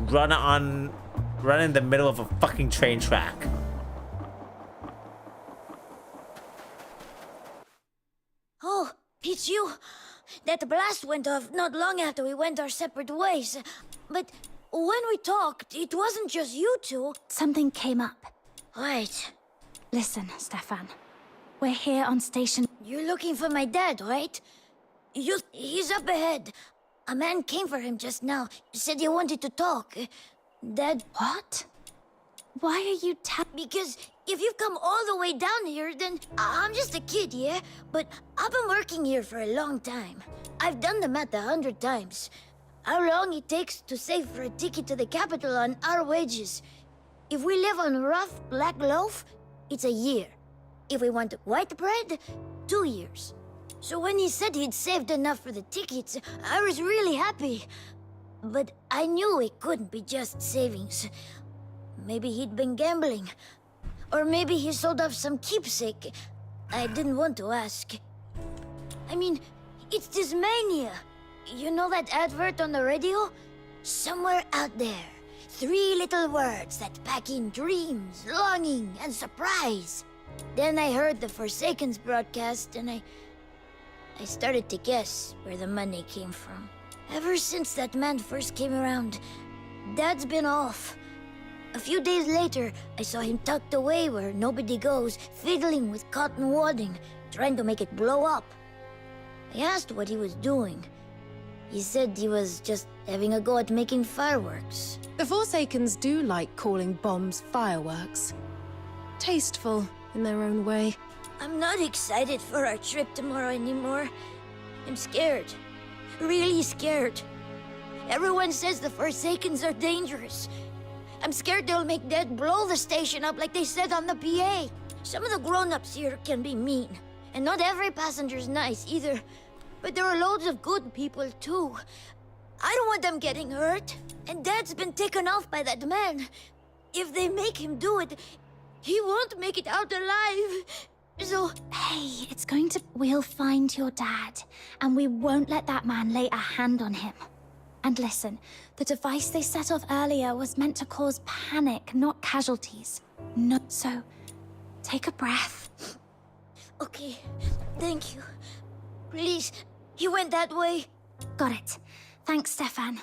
S1: Run in the middle of a fucking train track.
S7: Oh, it's you. That blast went off not long after we went our separate ways. But when we talked, it wasn't just you two.
S2: Something came up.
S7: Right.
S2: Listen, Stefan. We're here on station.
S7: You're looking for my dad, right? He's up ahead. A man came for him just now. Said he wanted to talk. Dad...
S2: What? Why are you
S7: Because if you've come all the way down here, then I'm just a kid, yeah? But I've been working here for a long time. I've done the math 100 times. How long it takes to save for a ticket to the capital on our wages. If we live on rough black loaf, it's a year. If we want white bread, 2 years. So when he said he'd saved enough for the tickets, I was really happy. But I knew it couldn't be just savings. Maybe he'd been gambling. Or maybe he sold off some keepsake. I didn't want to ask. I mean, it's this mania. You know that advert on the radio? Somewhere out there, 3 little words that pack in dreams, longing, and surprise. Then I heard the Forsakens broadcast, and I started to guess where the money came from. Ever since that man first came around, Dad's been off. A few days later, I saw him tucked away where nobody goes, fiddling with cotton wadding, trying to make it blow up. I asked what he was doing. He said he was just having a go at making fireworks.
S5: The Forsakens do like calling bombs fireworks. Tasteful in their own way.
S7: I'm not excited for our trip tomorrow anymore. I'm scared. Really scared. Everyone says the Forsakens are dangerous. I'm scared they'll make Dad blow the station up like they said on the PA. Some of the grown-ups here can be mean. And not every passenger's nice either. But there are loads of good people too. I don't want them getting hurt. And Dad's been taken off by that man. If they make him do it, he won't make it out alive. So...
S2: Hey, it's going to... We'll find your dad, and we won't let that man lay a hand on him. And listen, the device they set off earlier was meant to cause panic, not casualties. No, so... take a breath.
S7: Okay, thank you. Please, he went that way.
S2: Got it. Thanks, Stefan.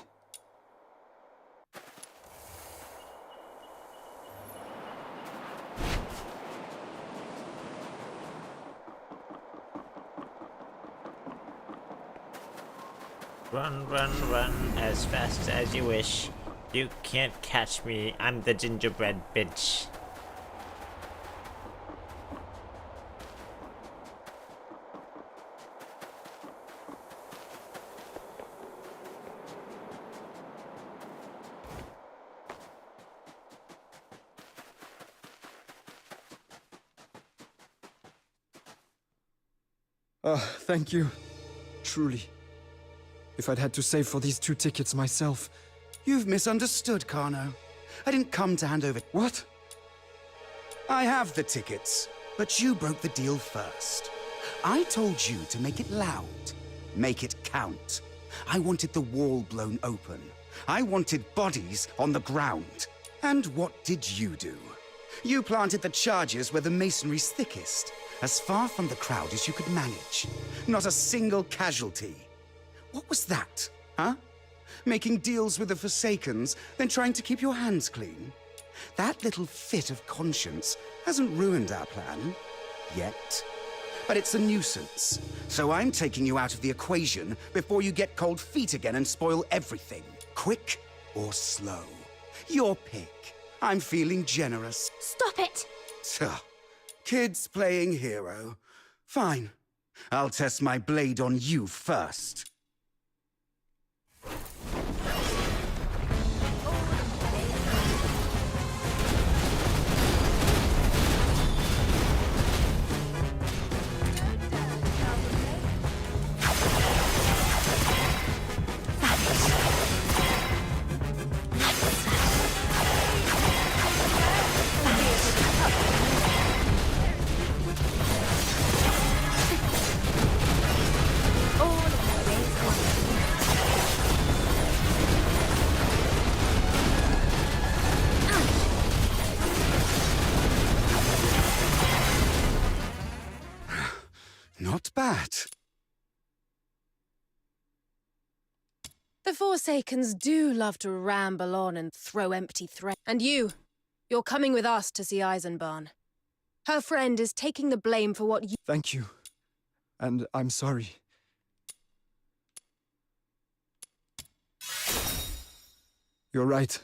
S1: Run, run, run as fast as you wish. You can't catch me. I'm the gingerbread bitch.
S16: Thank you. Truly. If I'd had to save for these 2 tickets myself...
S12: You've misunderstood, Kano. I didn't come to hand over...
S16: What?
S12: I have the tickets, but you broke the deal first. I told you to make it loud. Make it count. I wanted the wall blown open. I wanted bodies on the ground. And what did you do? You planted the charges where the masonry's thickest, as far from the crowd as you could manage. Not a single casualty. What was that, huh? Making deals with the Forsakens, then trying to keep your hands clean? That little fit of conscience hasn't ruined our plan. Yet. But it's a nuisance. So I'm taking you out of the equation before you get cold feet again and spoil everything. Quick or slow. Your pick. I'm feeling generous.
S2: Stop it!
S12: Kids playing hero. Fine. I'll test my blade on you first. Not bad.
S5: The Forsakens do love to ramble on and throw empty threats. And you're coming with us to see Eisenbahn. Her friend is taking the blame for what you—
S16: Thank you. And I'm sorry. You're right.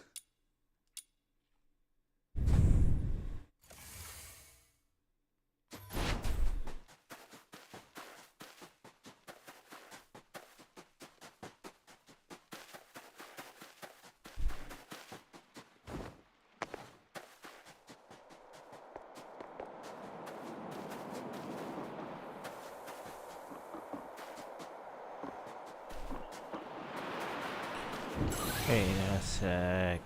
S1: Wait a sec.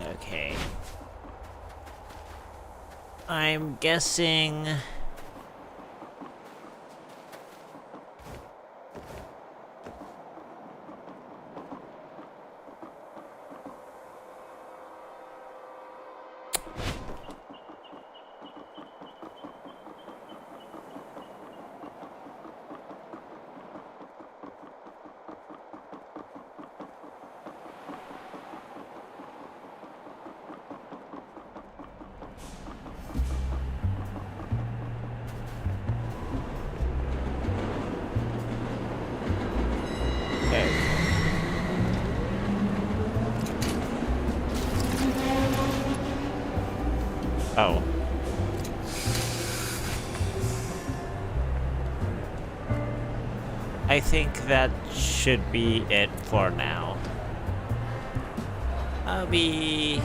S1: Okay. I'm guessing... Oh. I think that should be it for now. I'll be...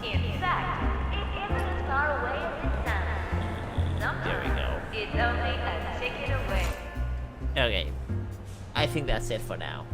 S6: In fact, it isn't as far away as it sounds.
S1: There we go.
S6: It's only a ticket away.
S1: Okay. I think that's it for now.